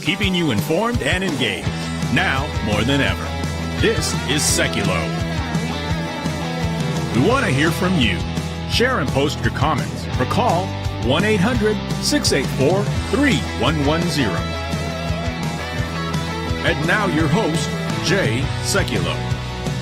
keeping you informed and engaged. Now more than ever. This is Seculo. We want to hear from you. Share and post your comments or call 1-800-684-3110. And now your host, Jay Seculo.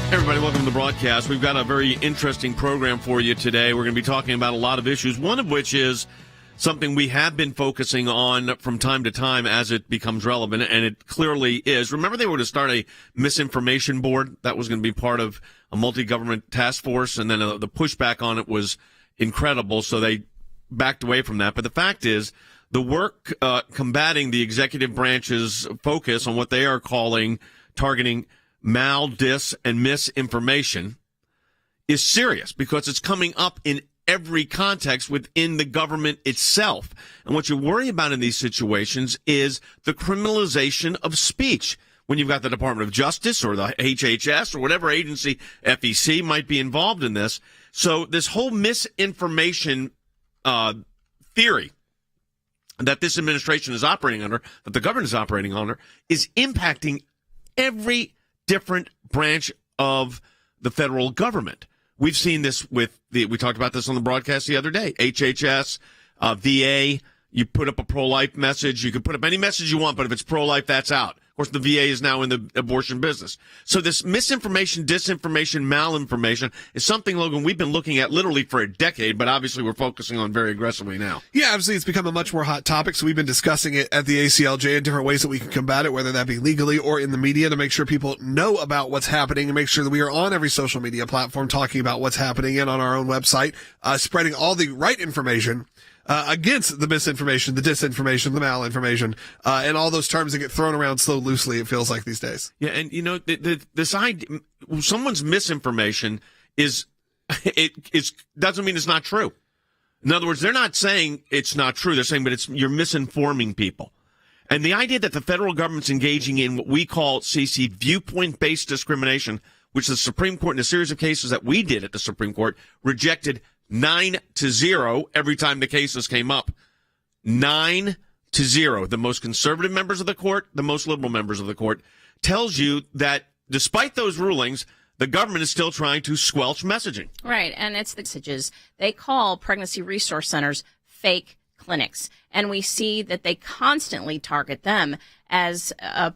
Hey everybody, welcome to the broadcast. We've got a very interesting program for you today. We're going to be talking about a lot of issues, one of which is something we have been focusing on from time to time as it becomes relevant, and it clearly is. Remember, they were to start a misinformation board that was going to be part of a multi-government task force, and then the pushback on it was incredible, so they backed away from that. But the fact is, the work combating the executive branch's focus on what they are calling targeting dis, and misinformation is serious because it's coming up in every context within the government itself. And what you worry about in these situations is the criminalization of speech. When you've got the Department of Justice or the HHS or whatever agency, FEC, might be involved in this. So this whole misinformation theory that this administration is operating under, that the government is operating under, is impacting every different branch of the federal government. We've seen this with we talked about this on the broadcast the other day. HHS, VA, you put up a pro-life message. You can put up any message you want, but if it's pro-life, that's out. Of course, the VA is now in the abortion business. So this misinformation, disinformation, malinformation is something, Logan, we've been looking at literally for a decade, but obviously we're focusing on very aggressively now. Yeah, obviously it's become a much more hot topic, so we've been discussing it at the ACLJ in different ways that we can combat it, whether that be legally or in the media, to make sure people know about what's happening and make sure that we are on every social media platform talking about what's happening and on our own website, spreading all the right information against the misinformation, the disinformation, the malinformation, and all those terms that get thrown around so loosely, it feels like these days. Yeah, and you know, this idea, someone's misinformation doesn't mean it's not true. In other words, they're not saying it's not true. They're saying, but you're misinforming people. And the idea that the federal government's engaging in what we call, CC, viewpoint-based discrimination, which the Supreme Court, in a series of cases that we did at the Supreme Court, rejected 9-0 every time the cases came up. 9-0. The most conservative members of the court, the most liberal members of the court, tells you that despite those rulings, the government is still trying to squelch messaging. Right, and it's the messages. They call pregnancy resource centers fake clinics, and we see that they constantly target them as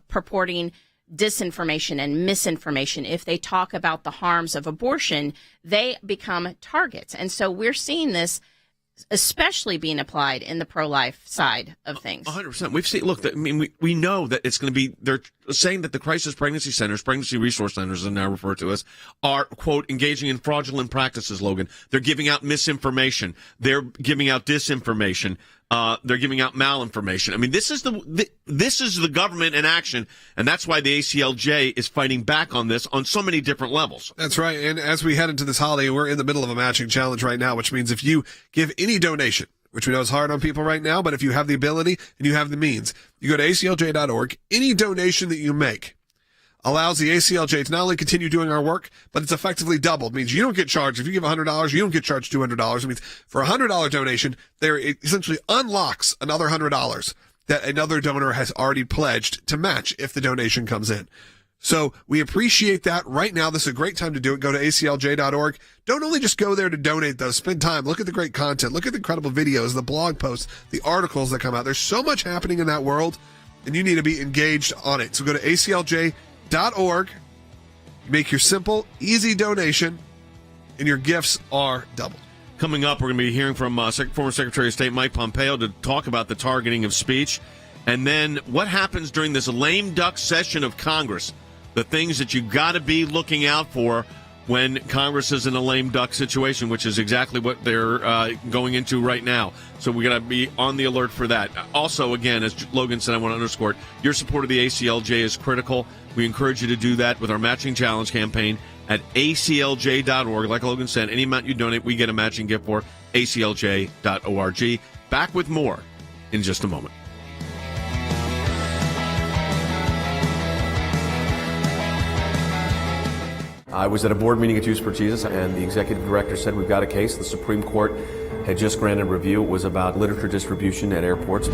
purporting disinformation and misinformation. If they talk about the harms of abortion, they become targets. And so we're seeing this especially being applied in the pro-life side of things. 100%. We've seen, look, I mean, we know that it's going to be, they're saying that the crisis pregnancy centers, pregnancy resource centers, as now referred to as, are, quote, engaging in fraudulent practices, Logan. They're giving out misinformation. They're giving out disinformation. They're giving out malinformation. I mean, this is the government in action, and that's why the ACLJ is fighting back on this on so many different levels. That's right. And as we head into this holiday, we're in the middle of a matching challenge right now, which means if you give any donation, which we know is hard on people right now, but if you have the ability and you have the means, you go to ACLJ.org. Any donation that you make allows the ACLJ to not only continue doing our work, but it's effectively doubled. It means you don't get charged. If you give $100, you don't get charged $200. It means for a $100 donation, it essentially unlocks another $100 that another donor has already pledged to match if the donation comes in. So we appreciate that. Right now, this is a great time to do it. Go to ACLJ.org. Don't only just go there to donate, though. Spend time. Look at the great content. Look at the incredible videos, the blog posts, the articles that come out. There's so much happening in that world, and you need to be engaged on it. So go to ACLJ.org. Make your simple, easy donation, and your gifts are doubled. Coming up, we're going to be hearing from former Secretary of State Mike Pompeo to talk about the targeting of speech. And then what happens during this lame duck session of Congress, the things that you got to be looking out for when Congress is in a lame duck situation, which is exactly what they're going into right now. So we got to be on the alert for that. Also, again, as Logan said, I want to underscore it, your support of the ACLJ is critical. We encourage you to do that with our Matching Challenge campaign at aclj.org. Like Logan said, any amount you donate, we get a matching gift for aclj.org. Back with more in just a moment. I was at a board meeting at Youth for Jesus, and the executive director said, we've got a case. The Supreme Court had just granted review. It was about literature distribution at airports.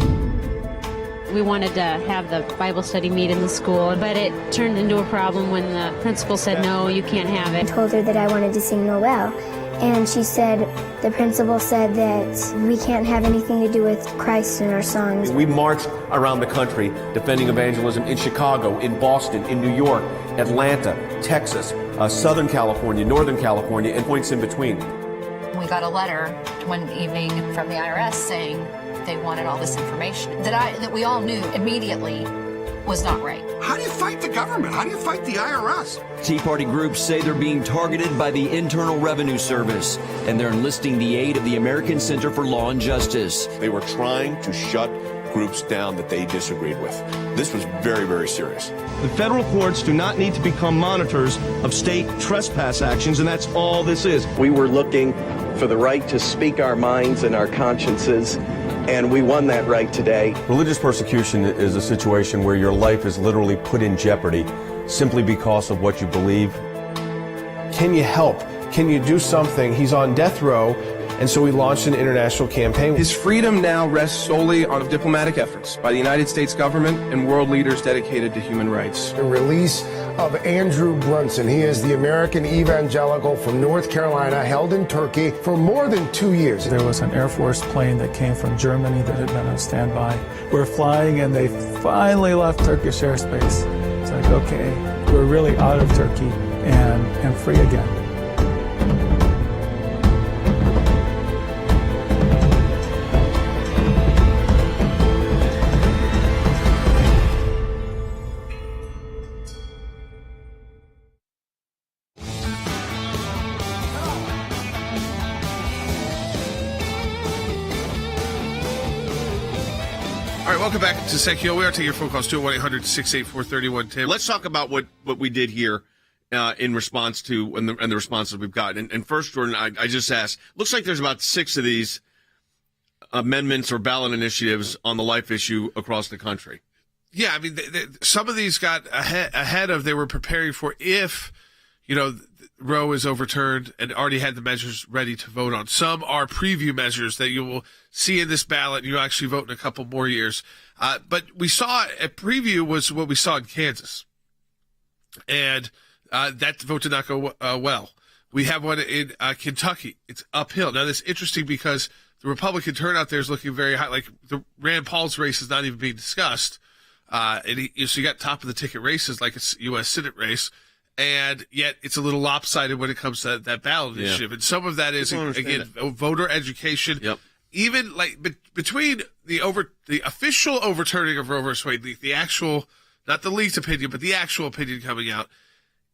We wanted to have the Bible study meet in the school, but it turned into a problem when the principal said, no, you can't have it. I told her that I wanted to sing Noel, and she said, the principal said that we can't have anything to do with Christ in our songs. We marched around the country defending evangelism in Chicago, in Boston, in New York, Atlanta, Texas, Southern California, Northern California, and points in between. We got a letter one evening from the IRS saying they wanted all this information that we all knew immediately was not right. How do you fight the government? How do you fight the IRS? Tea Party groups say they're being targeted by the Internal Revenue Service, and they're enlisting the aid of the American Center for Law and Justice. They were trying to shut groups down that they disagreed with. This was very, very serious. The federal courts do not need to become monitors of state trespass actions, and that's all this is. We were looking for the right to speak our minds and our consciences, and we won that right today. Religious persecution is a situation where your life is literally put in jeopardy simply because of what you believe. Can you help? Can you do something? He's on death row, and so we launched an international campaign. His freedom now rests solely on diplomatic efforts by the United States government and world leaders dedicated to human rights. The release of Andrew Brunson. He is the American evangelical from North Carolina, held in Turkey for more than 2 years. There was an Air Force plane that came from Germany that had been on standby. We're flying, and they finally left Turkish airspace. It's like, okay, we're really out of Turkey and free again. Welcome back to Secular. We are taking your phone calls, 1-800-684-3110. Let's talk about what we did here in response to and the responses we've got. And first, Jordan, I just asked, looks like there's about 6 of these amendments or ballot initiatives on the life issue across the country. Yeah, I mean, some of these got ahead of, they were preparing for if, Roe is overturned and already had the measures ready to vote on. Some are preview measures that you will see in this ballot. You'll actually vote in a couple more years. But we saw a preview was what we saw in Kansas. And that vote did not go well. We have one in Kentucky. It's uphill. Now, this is interesting because the Republican turnout there is looking very high. Like, the Rand Paul's race is not even being discussed. So you got top of the ticket races like a U.S. Senate race. And yet it's a little lopsided when it comes to that ballot initiative. And some of that is, again, voter education. Yep. Even like between the official overturning of Roe versus Wade, the actual, not the leaked opinion, but the actual opinion coming out,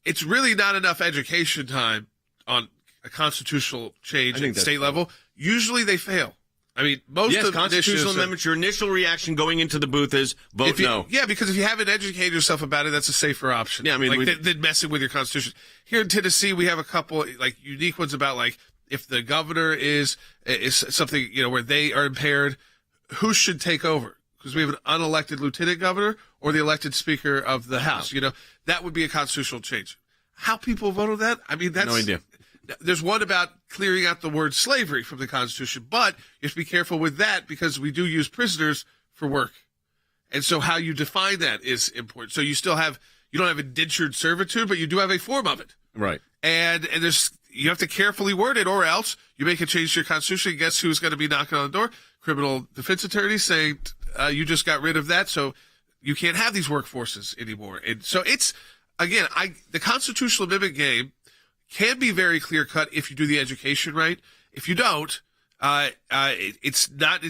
it's really not enough education time on a constitutional change at state level. Usually they fail. I mean, most of the constitutional amendments, your initial reaction going into the booth is vote no. Yeah, because if you haven't educated yourself about it, that's a safer option. Yeah, I mean, than messing with your constitution. Here in Tennessee, we have a couple like unique ones about like if the governor is something where they are impaired, who should take over? Because we have an unelected lieutenant governor or the elected speaker of the House. That would be a constitutional change. How people vote on that? I mean, that's no idea. There's one about clearing out the word slavery from the Constitution, but you have to be careful with that because we do use prisoners for work. And so how you define that is important. So you don't have indentured servitude, but you do have a form of it. Right. And you have to carefully word it, or else you make a change to your Constitution. Guess who's going to be knocking on the door? Criminal defense attorneys saying, you just got rid of that, so you can't have these workforces anymore. And so it's, again, the constitutional amendment game can be very clear cut if you do the education right. If you don't, it's not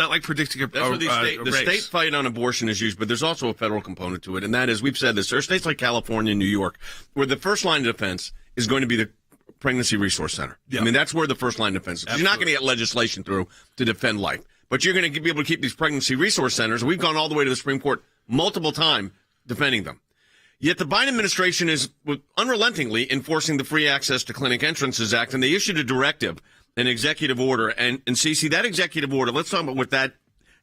like predicting a That's where the state fight on abortion is used, but there's also a federal component to it, and that is, we've said this, there are states like California and New York where the first line of defense is going to be the Pregnancy Resource Center. Yep. I mean, that's where the first line of defense is. Absolutely. You're not going to get legislation through to defend life, but you're going to be able to keep these Pregnancy Resource Centers. We've gone all the way to the Supreme Court multiple times defending them. Yet the Biden administration is unrelentingly enforcing the Free Access to Clinic Entrances Act, and they issued a directive, an executive order. And Cece, that executive order, let's talk about what that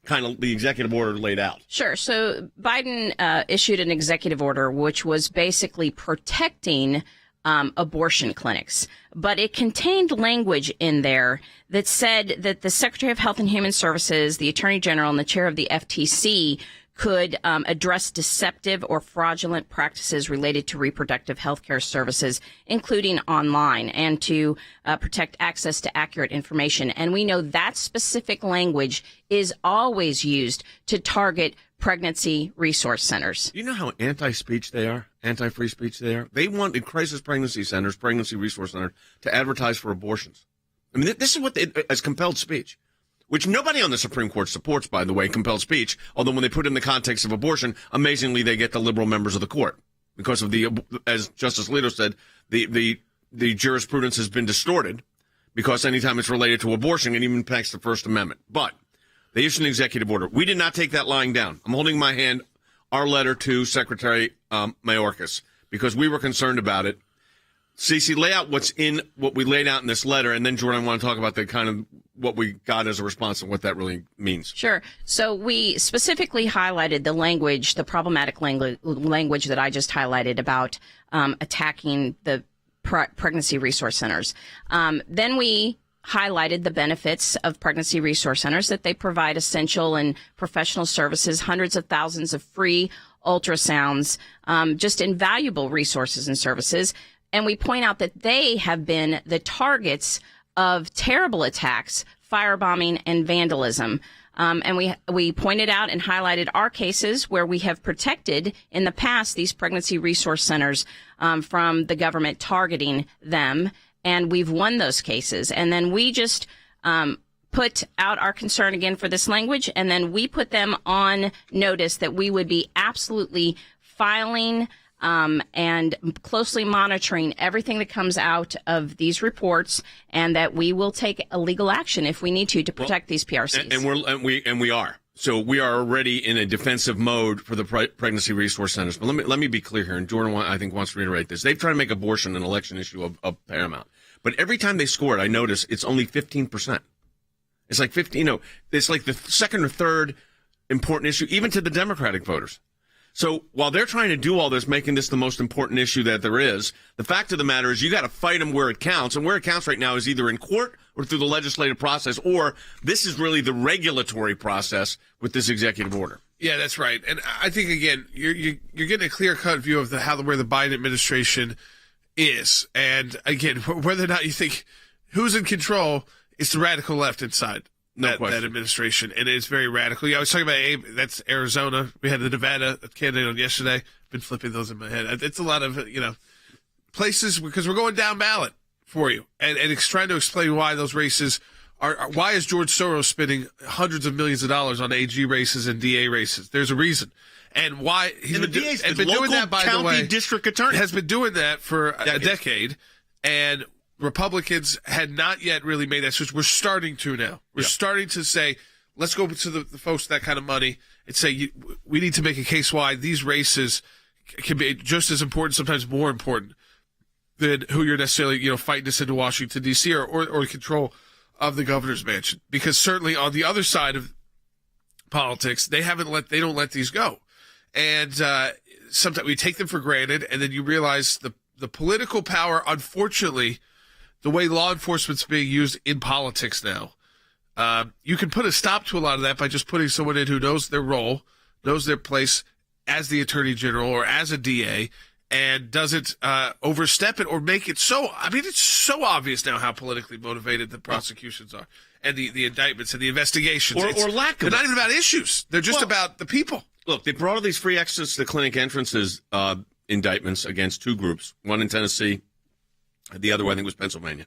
kind of the executive order laid out. Sure. So Biden issued an executive order which was basically protecting abortion clinics. But it contained language in there that said that the Secretary of Health and Human Services, the Attorney General, and the chair of the FTC could address deceptive or fraudulent practices related to reproductive health care services, including online, and to protect access to accurate information. And we know that specific language is always used to target pregnancy resource centers. You know how anti-speech they are? Anti-free speech they are? They want in crisis pregnancy centers, pregnancy resource centers, to advertise for abortions. I mean, this is what as compelled speech, which nobody on the Supreme Court supports, by the way, compelled speech, although when they put it in the context of abortion, amazingly, they get the liberal members of the court because of as Justice Alito said, the jurisprudence has been distorted because anytime it's related to abortion, it even impacts the First Amendment. But they issued an executive order. We did not take that lying down. I'm holding in my hand our letter to Secretary Mayorkas because we were concerned about it. Cece, lay out what we laid out in this letter, and then, Jordan, I want to talk about the kind of what we got as a response and what that really means. Sure. So we specifically highlighted the language, the problematic language that I just highlighted about attacking the pregnancy resource centers. Then we highlighted the benefits of pregnancy resource centers, that they provide essential and professional services, hundreds of thousands of free ultrasounds, just invaluable resources and services. And we point out that they have been the targets of terrible attacks, firebombing, and vandalism. And we pointed out and highlighted our cases where we have protected in the past these pregnancy resource centers from the government targeting them. And we've won those cases. And then we just put out our concern again for this language. And then we put them on notice that we would be absolutely filing and closely monitoring everything that comes out of these reports, and that we will take illegal action if we need to protect these PRCs. And we are. So we are already in a defensive mode for the pregnancy resource centers. But let me be clear here, and Jordan, I think, wants to reiterate this. They've tried to make abortion an election issue of paramount. But every time they score it, I notice it's only 15%. It's like 15, it's like the second or third important issue, even to the Democratic voters. So while they're trying to do all this, making this the most important issue that there is, the fact of the matter is you got to fight them where it counts. And where it counts right now is either in court or through the legislative process, or this is really the regulatory process with this executive order. Yeah, that's right. And I think, again, you're getting a clear-cut view of where the Biden administration is. And, again, whether or not you think who's in control, it's the radical left inside. That administration, and it's very radical. Yeah, I was talking about Abe. That's Arizona. We had the Nevada candidate on yesterday. Been flipping those in my head. It's a lot of places because we're going down ballot for you, and it's trying to explain why those races are. Why is George Soros spending hundreds of millions of dollars on AG races and DA races? There's a reason, and why he's been doing that. By the way, district attorney has been doing that for a decade, and Republicans had not yet really made that switch. We're starting to now. We're starting to say, let's go to the folks with that kind of money and say, we need to make a case why these races can be just as important, sometimes more important, than who you're necessarily, fighting to send to Washington, D.C. or control of the governor's mansion. Because certainly on the other side of politics, they don't let these go. And sometimes we take them for granted, and then you realize the political power, unfortunately, the way law enforcement's being used in politics now, you can put a stop to a lot of that by just putting someone in who knows their role, knows their place as the attorney general or as a DA, and doesn't overstep it or make it so. I mean, it's so obvious now how politically motivated the prosecutions are, and the indictments and the investigations, or lack of. They're not even about issues; they're just about the people. Look, they brought all these free access to clinic entrances indictments against two groups, one in Tennessee. The other one, I think, was Pennsylvania.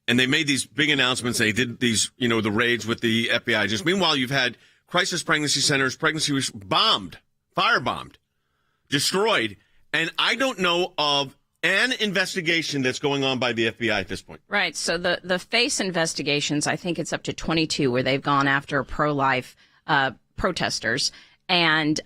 And they made these big announcements. They did these, the raids with the FBI. Just meanwhile, you've had crisis pregnancy centers, bombed, firebombed, destroyed. And I don't know of an investigation that's going on by the FBI at this point. Right. So the FACE investigations, I think it's up to 22 where they've gone after pro-life protesters. And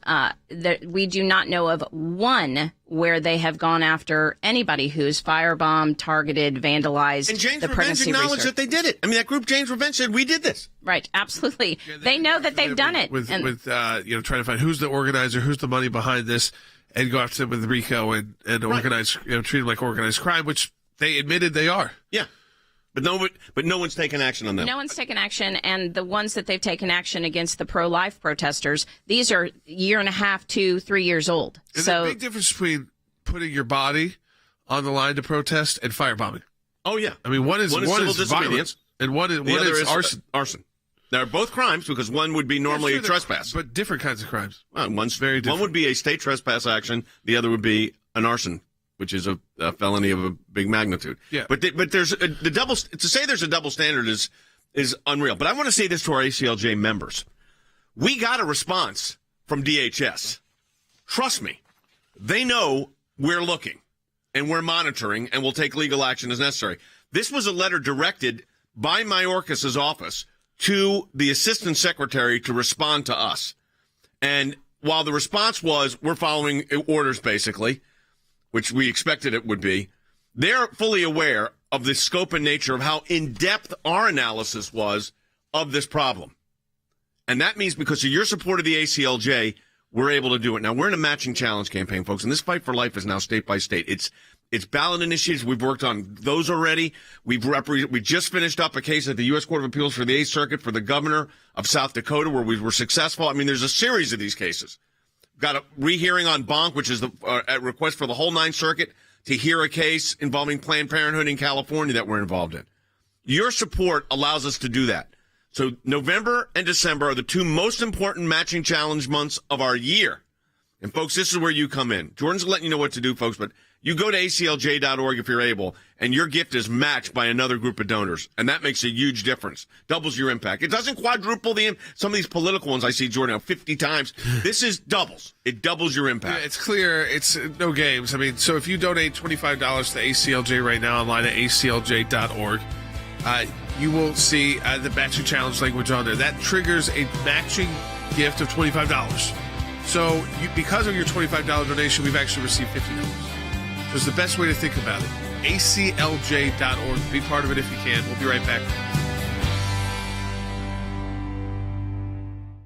we do not know of one where they have gone after anybody who's firebombed, targeted, vandalized. And James the Revenge acknowledged research. that they did it. I mean, that group James Revenge said, we did this. Right, absolutely. They know that they've done it. With trying to find who's the organizer, who's the money behind this, and go after them with RICO and organize, treat them like organized crime, which they admitted they are. Yeah. But no one's taken action on them. No one's taken action, and the ones that they've taken action against the pro-life protesters, these are 1.5 to 3 years old. Is there a big difference between putting your body on the line to protest and firebombing? Oh, yeah. I mean, one is civil violence, disobedience, and one is arson. Arson. They're both crimes because one would be normally a trespass. But different kinds of crimes. One's very different. One would be a state trespass action. The other would be an arson, which is a felony of a big magnitude. Yeah. But there's to say there's a double standard is unreal. But I want to say this to our ACLJ members. We got a response from DHS. Trust me. They know we're looking and we're monitoring and we'll take legal action as necessary. This was a letter directed by Mayorkas's office to the assistant secretary to respond to us. And while the response was, we're following orders basically, which we expected it would be, they're fully aware of the scope and nature of how in-depth our analysis was of this problem. And that means because of your support of the ACLJ, we're able to do it. Now, we're in a matching challenge campaign, folks, and this fight for life is now state by state. It's ballot initiatives. We've worked on those already. We just finished up a case at the U.S. Court of Appeals for the 8th Circuit for the governor of South Dakota where we were successful. I mean, there's a series of these cases. Got a rehearing on Bonk, which is the request for the whole 9th Circuit to hear a case involving Planned Parenthood in California that we're involved in. Your support allows us to do that. So November and December are the two most important matching challenge months of our year. And, folks, this is where you come in. Jordan's letting you know what to do, folks, but you go to aclj.org if you're able, and your gift is matched by another group of donors. And that makes a huge difference. Doubles your impact. It doesn't quadruple some of these political ones I see, Jordan, 50 times. This is doubles. It doubles your impact. Yeah, it's clear. It's no games. I mean, so if you donate $25 to ACLJ right now online at aclj.org, you will see the matching challenge language on there. That triggers a matching gift of $25. So because of your $25 donation, we've actually received $50. So it's the best way to think about it. aclj.org. Be part of it if you can. We'll be right back.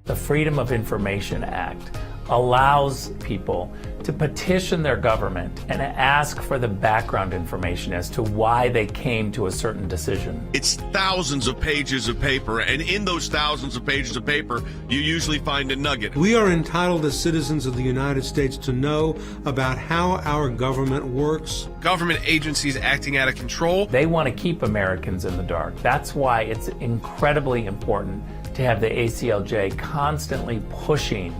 The Freedom of Information Act allows people to petition their government and ask for the background information as to why they came to a certain decision. It's thousands of pages of paper, and in those thousands of pages of paper, you usually find a nugget. We are entitled as citizens of the United States to know about how our government works. Government agencies acting out of control. They want to keep Americans in the dark. That's why it's incredibly important to have the ACLJ constantly pushing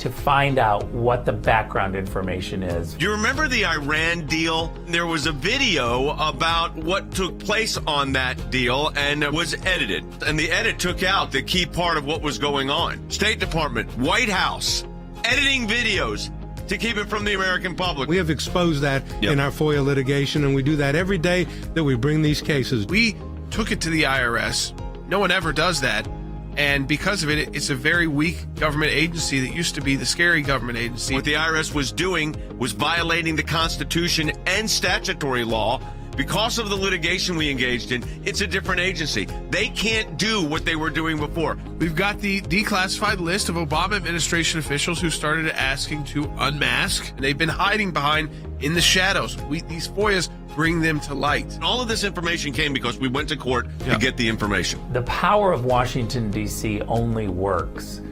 to find out what the background information is. Do you remember the Iran deal? There was a video about what took place on that deal, and it was edited. And the edit took out the key part of what was going on. State Department, White House, editing videos to keep it from the American public. We have exposed that in our FOIA litigation, and we do that every day that we bring these cases. We took it to the IRS. No one ever does that. And because of it, it's a very weak government agency that used to be the scary government agency. What the IRS was doing was violating the Constitution and statutory law. Because of the litigation we engaged in, it's a different agency. They can't do what they were doing before. We've got the declassified list of Obama administration officials who started asking to unmask. And they've been hiding behind in the shadows. These FOIAs bring them to light. And all of this information came because we went to court to get the information. The power of Washington, D.C. only works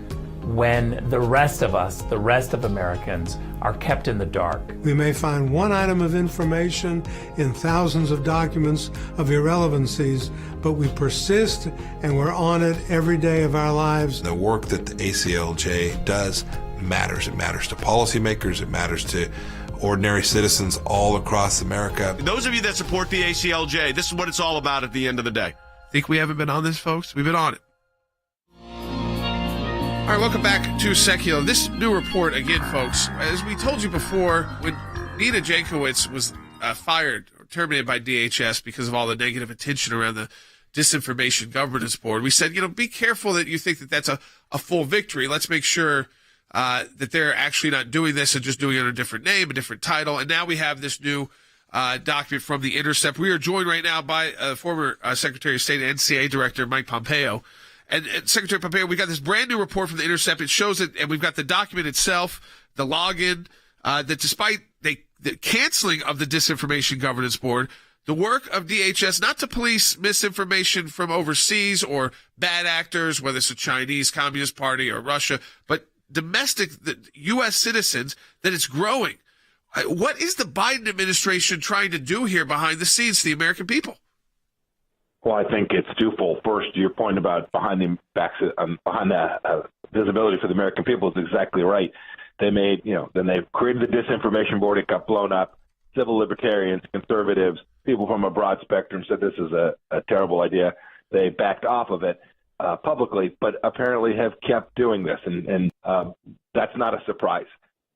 when the rest of us, the rest of Americans, are kept in the dark. We may find one item of information in thousands of documents of irrelevancies, but we persist and we're on it every day of our lives. The work that the ACLJ does matters. It matters to policymakers. It matters to ordinary citizens all across America. Those of you that support the ACLJ, this is what it's all about at the end of the day. Think we haven't been on this, folks? We've been on it. All right, welcome back to Secular. This new report, again, folks, as we told you before, when Nina Jankowicz was fired or terminated by DHS because of all the negative attention around the Disinformation Governance Board, we said, be careful that you think that that's a full victory. Let's make sure that they're actually not doing this and just doing it under a different name, a different title. And now we have this new document from The Intercept. We are joined right now by former Secretary of State and NCA Director Mike Pompeo. And Secretary Pompeo, we got this brand new report from The Intercept. It shows it, and we've got the document itself, the login, that despite the canceling of the Disinformation Governance Board, the work of DHS not to police misinformation from overseas or bad actors, whether it's a Chinese Communist Party or Russia, but domestic U.S. citizens, that it's growing. What is the Biden administration trying to do here behind the scenes to the American people? Well, I think it's twofold. First, your point about behind the visibility for the American people is exactly right. They made, then they created the disinformation board. It got blown up. Civil libertarians, conservatives, people from a broad spectrum said this is a terrible idea. They backed off of it publicly, but apparently have kept doing this, and that's not a surprise.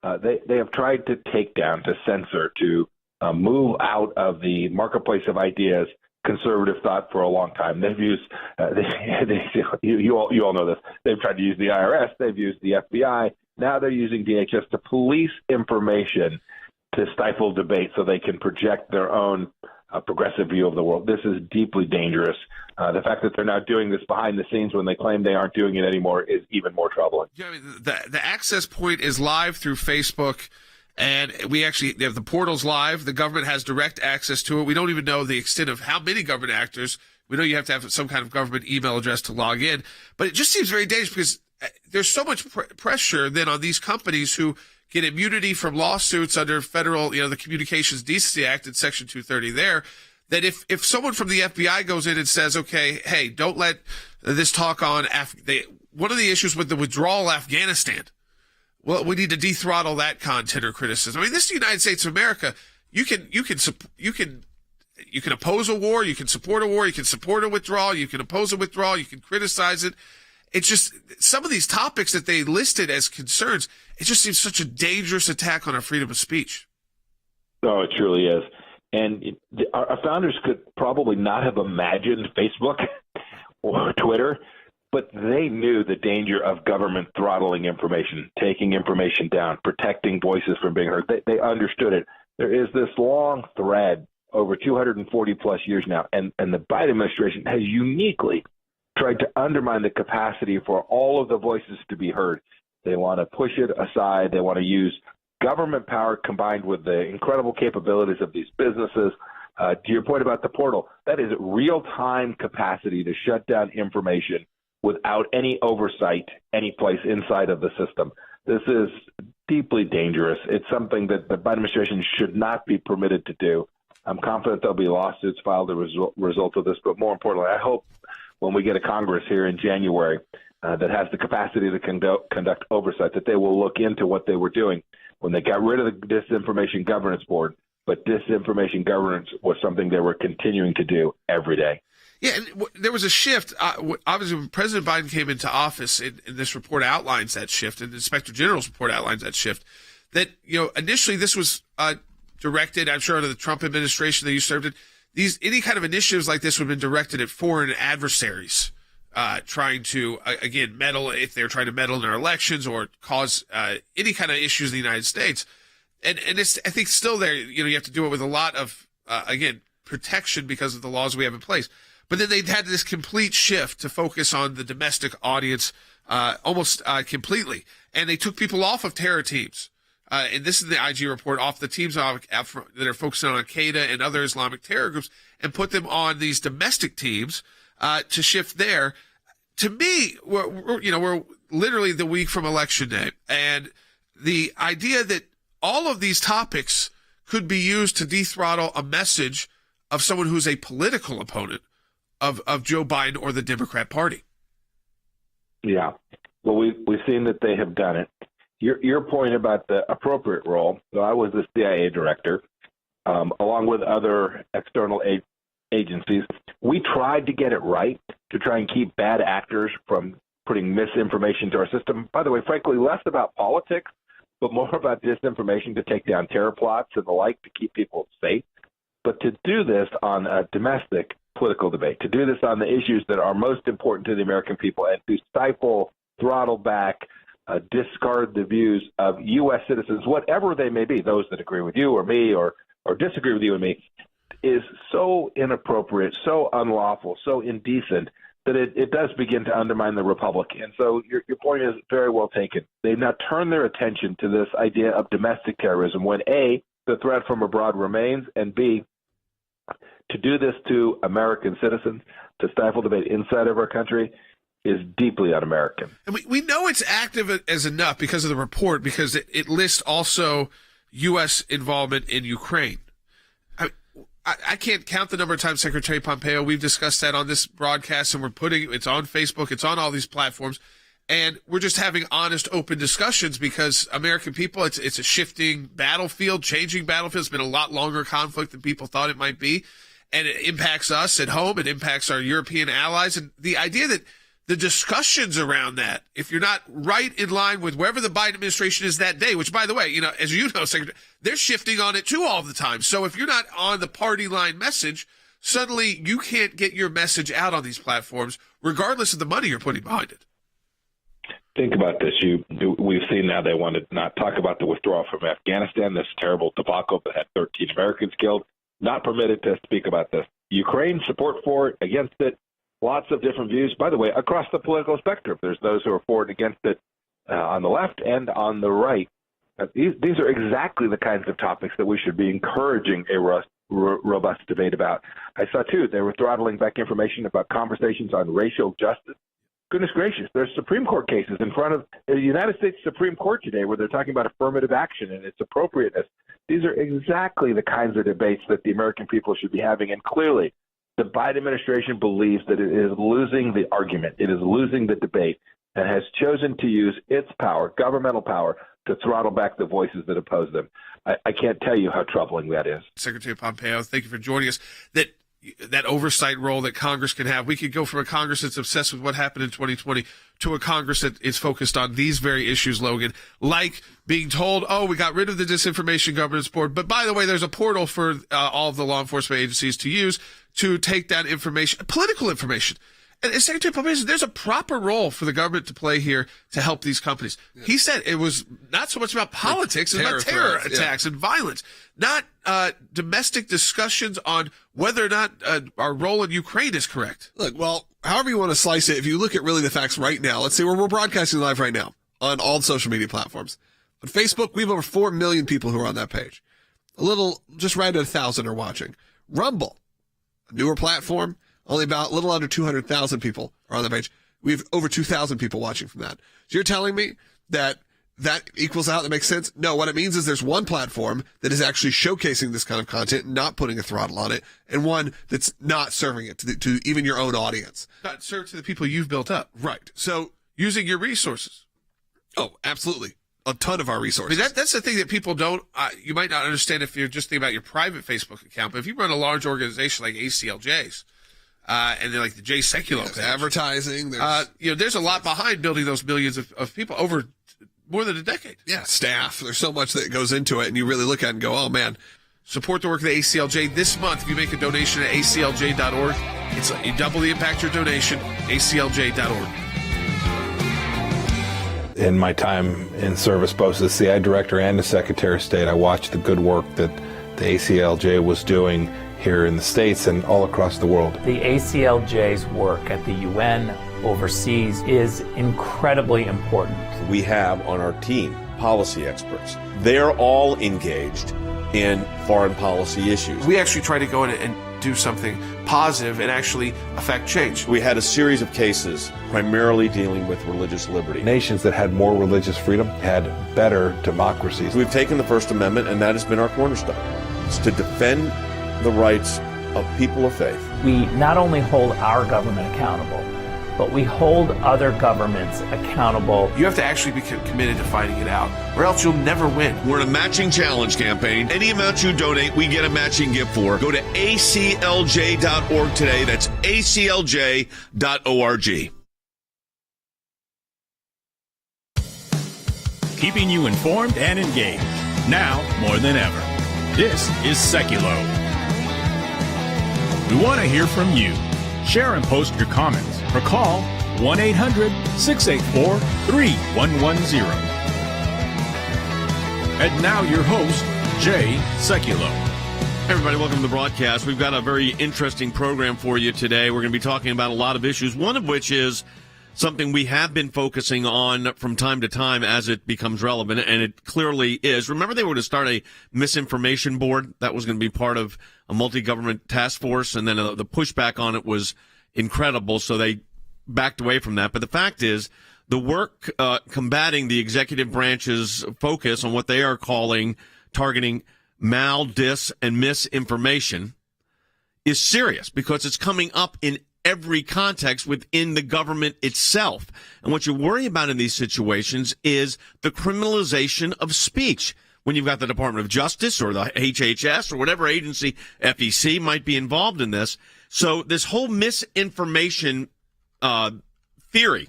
They have tried to take down, to censor, to move out of the marketplace of ideas conservative thought for a long time. They've used, you all know this, they've tried to use the IRS, they've used the FBI, now they're using DHS to police information to stifle debate so they can project their own progressive view of the world. This is deeply dangerous. The fact that they're now doing this behind the scenes when they claim they aren't doing it anymore is even more troubling. Yeah, I mean, the access point is live through Facebook, and we actually have the portal's live. The government has direct access to it. We don't even know the extent of how many government actors. We know you have to have some kind of government email address to log in, but it just seems very dangerous because there's so much pressure then on these companies who get immunity from lawsuits under federal, the Communications Decency Act in Section 230 there, that if someone from the FBI goes in and says, okay, hey, don't let this talk on one of the issues with the withdrawal of Afghanistan, well, we need to dethrottle that content or criticism. I mean, this is the United States of America. You can oppose a war, you can support a war, you can support a withdrawal, you can oppose a withdrawal, you can criticize it. It's just some of these topics that they listed as concerns, it just seems such a dangerous attack on our freedom of speech. No, it truly is. And our founders could probably not have imagined Facebook or Twitter, but they knew the danger of government throttling information, taking information down, protecting voices from being heard. They understood it. There is this long thread over 240 plus years now, and the Biden administration has uniquely tried to undermine the capacity for all of the voices to be heard. They want to push it aside. They want to use government power combined with the incredible capabilities of these businesses. To your point about the portal, that is real-time capacity to shut down information without any oversight any place inside of the system. This is deeply dangerous. It's something that the Biden administration should not be permitted to do. I'm confident there'll be lawsuits filed as a result of this, but more importantly, I hope when we get a Congress here in January that has the capacity to conduct oversight, that they will look into what they were doing when they got rid of the Disinformation Governance Board. But disinformation governance was something they were continuing to do every day. Yeah, and there was a shift. Obviously, when President Biden came into office, and this report outlines that shift, and the Inspector General's report outlines that shift, that, initially this was directed, I'm sure, under the Trump administration that you served in. Any kind of initiatives like this would have been directed at foreign adversaries, trying to, again, meddle, if they're trying to meddle in our elections or cause any kind of issues in the United States. And it's, I think, still there. You have to do it with a lot of, again, protection because of the laws we have in place. But then they had this complete shift to focus on the domestic audience almost completely. And they took people off of terror teams. And this is the IG report, off the teams that are focusing on Al-Qaeda and other Islamic terror groups, and put them on these domestic teams to shift there. To me, we're literally the week from Election Day. And the idea that all of these topics could be used to dethrottle a message of someone who's a political opponent of Joe Biden or the Democrat Party. Yeah. Well, we've seen that they have done it. Your point about the appropriate role, so I was the CIA director, along with other external agencies. We tried to get it right to try and keep bad actors from putting misinformation to our system. By the way, frankly, less about politics, but more about disinformation to take down terror plots and the like to keep people safe. But to do this on a domestic political debate, to do this on the issues that are most important to the American people, and to stifle, throttle back, discard the views of U.S. citizens, whatever they may be, those that agree with you or me or disagree with you and me, is so inappropriate, so unlawful, so indecent that it does begin to undermine the republic. And so your point is very well taken. They've now turned their attention to this idea of domestic terrorism when, A, the threat from abroad remains, and B, To do this to American citizens, to stifle debate inside of our country, is deeply un-American. And we know it's active as enough because of the report, because it lists also U.S. involvement in Ukraine. I can't count the number of times Secretary Pompeo, we've discussed that on this broadcast, and it's on Facebook, it's on all these platforms, and we're just having honest, open discussions because American people, it's a shifting battlefield, changing battlefield. It's been a lot longer conflict than people thought it might be, and it impacts us at home, it impacts our European allies, and the idea that the discussions around that, if you're not right in line with wherever the Biden administration is that day, which, by the way, as you know, Secretary, they're shifting on it too all the time. So if you're not on the party line message, suddenly you can't get your message out on these platforms, regardless of the money you're putting behind it. Think about this. We've seen now they want to not talk about the withdrawal from Afghanistan, this terrible debacle that had 13 Americans killed. Not permitted to speak about this. Ukraine, support for it, against it. Lots of different views, by the way, across the political spectrum. There's those who are for and against it on the left and on the right. These are exactly the kinds of topics that we should be encouraging a robust debate about. I saw, too, they were throttling back information about conversations on racial justice. Goodness gracious, there's Supreme Court cases in front of the United States Supreme Court today where they're talking about affirmative action and its appropriateness. These are exactly the kinds of debates that the American people should be having, and clearly, the Biden administration believes that it is losing the argument, it is losing the debate, and has chosen to use its power, governmental power, to throttle back the voices that oppose them. I can't tell you how troubling that is. Secretary Pompeo, thank you for joining us. That oversight role that Congress can have. We could go from a Congress that's obsessed with what happened in 2020 to a Congress that is focused on these very issues, Logan, like being told, we got rid of the Disinformation Governance Board, but by the way, there's a portal for all of the law enforcement agencies to use to take down information, political information. And Secretary Pompeo said there's a proper role for the government to play here to help these companies. Yeah. He said it was not so much about politics, it's about terror attacks and violence, not domestic discussions on whether or not our role in Ukraine is correct. Look, well, however you want to slice it, if you look at really the facts right now, let's say we're broadcasting live right now on all social media platforms. On Facebook, we have over 4 million people who are on that page. Just right at 1,000 are watching. Rumble, a newer platform, only about a little under 200,000 people are on the page. We have over 2,000 people watching from that. So you're telling me that equals out, that makes sense? No, what it means is there's one platform that is actually showcasing this kind of content, not putting a throttle on it, and one that's not serving it to even your own audience. Not served to the people you've built up. Right. So using your resources. Oh, absolutely. A ton of our resources. I mean, that's the thing that people don't, you might not understand if you're just thinking about your private Facebook account, but if you run a large organization like ACLJ's, and they're like the J Secular advertising. There's a lot behind building those millions of people over more than a decade. Yeah, staff. There's so much that goes into it, and you really look at it and go, oh man. Support the work of the ACLJ this month. If you make a donation at aclj.org, you double the impact your donation. aclj.org. In my time in service, both as the CI director and as Secretary of State, I watched the good work that the ACLJ was doing here in the States and all across the world. The ACLJ's work at the UN overseas is incredibly important. We have on our team policy experts. They're all engaged in foreign policy issues. We actually try to go in and do something positive and actually affect change. We had a series of cases primarily dealing with religious liberty. Nations that had more religious freedom had better democracies. We've taken the First Amendment, and that has been our cornerstone. It's to defend the rights of people of faith. We not only hold our government accountable, but we hold other governments accountable. You have to actually be committed to fighting it out, or else you'll never win. We're in a matching challenge campaign. Any amount you donate, we get a matching gift for. Go to aclj.org today. That's aclj.org. Keeping you informed and engaged. Now more than ever. This is Seculo. We want to hear from you. Share and post your comments or call 1-800-684-3110. And now your host, Jay Seculo. Hey everybody, welcome to the broadcast. We've got a very interesting program for you today. We're going to be talking about a lot of issues, one of which is something we have been focusing on from time to time as it becomes relevant, and it clearly is. Remember, they were to start a misinformation board that was going to be part of a multi-government task force, and then the pushback on it was incredible, so they backed away from that. But the fact is, the work combating the executive branch's focus on what they are calling targeting dis, and misinformation is serious because it's coming up in every context within the government itself. And what you worry about in these situations is the criminalization of speech. When you've got the Department of Justice or the HHS or whatever agency, FEC, might be involved in this. So this whole misinformation theory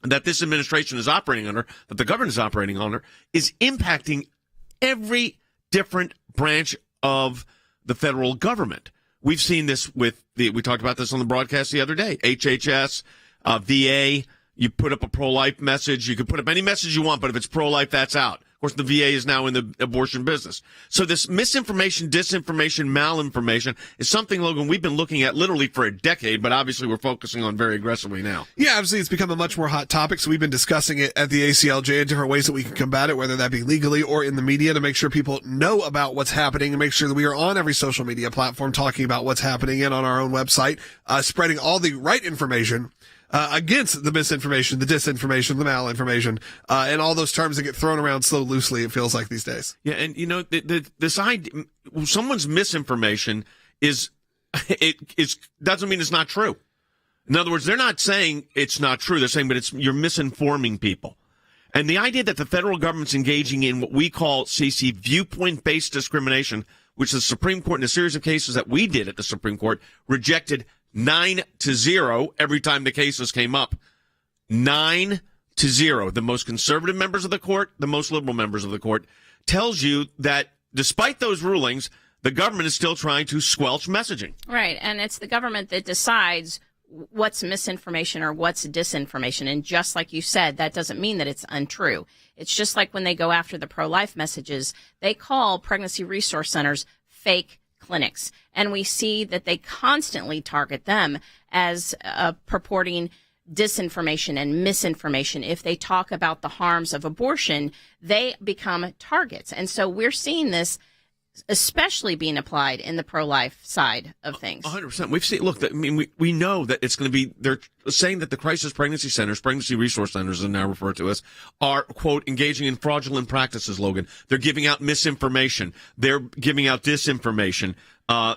that this administration is operating under, that the government is operating under, is impacting every different branch of the federal government. We've seen this with we talked about this on the broadcast the other day. HHS, VA, you put up a pro-life message. You can put up any message you want, but if it's pro-life, that's out. Of course, the VA is now in the abortion business. So this misinformation, disinformation, malinformation is something, Logan, we've been looking at literally for a decade, but obviously we're focusing on very aggressively now. Yeah, obviously it's become a much more hot topic, so we've been discussing it at the ACLJ and different ways that we can combat it, whether that be legally or in the media, to make sure people know about what's happening and make sure that we are on every social media platform talking about what's happening and on our own website, spreading all the right information against the misinformation, the disinformation, the malinformation, and all those terms that get thrown around so loosely, it feels like these days. Yeah, and you know, this idea, someone's misinformation doesn't mean it's not true. In other words, they're not saying it's not true. They're saying, but you're misinforming people. And the idea that the federal government's engaging in what we call, CC, viewpoint-based discrimination, which the Supreme Court, in a series of cases that we did at the Supreme Court, rejected 9-0 every time the cases came up. 9-0. The most conservative members of the court, the most liberal members of the court, tells you that despite those rulings, the government is still trying to squelch messaging. Right, and it's the government that decides what's misinformation or what's disinformation. And just like you said, that doesn't mean that it's untrue. It's just like when they go after the pro-life messages, they call pregnancy resource centers fake clinics. And we see that they constantly target them as purporting disinformation and misinformation. If they talk about the harms of abortion, they become targets. And so we're seeing this especially being applied in the pro-life side of things. 100%. We've seen, look, I mean, we know that it's going to be, they're saying that the crisis pregnancy centers, pregnancy resource centers, as now referred to as, are, quote, engaging in fraudulent practices, Logan. They're giving out misinformation. They're giving out disinformation.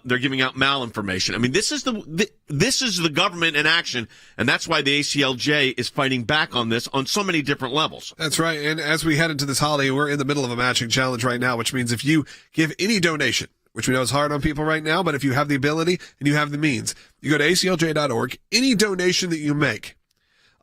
They're giving out malinformation. I mean, this is the government in action, and that's why the ACLJ is fighting back on this on so many different levels. That's right. And as we head into this holiday, we're in the middle of a matching challenge right now, which means if you give any donation, which we know is hard on people right now, but if you have the ability and you have the means, you go to ACLJ.org. Any donation that you make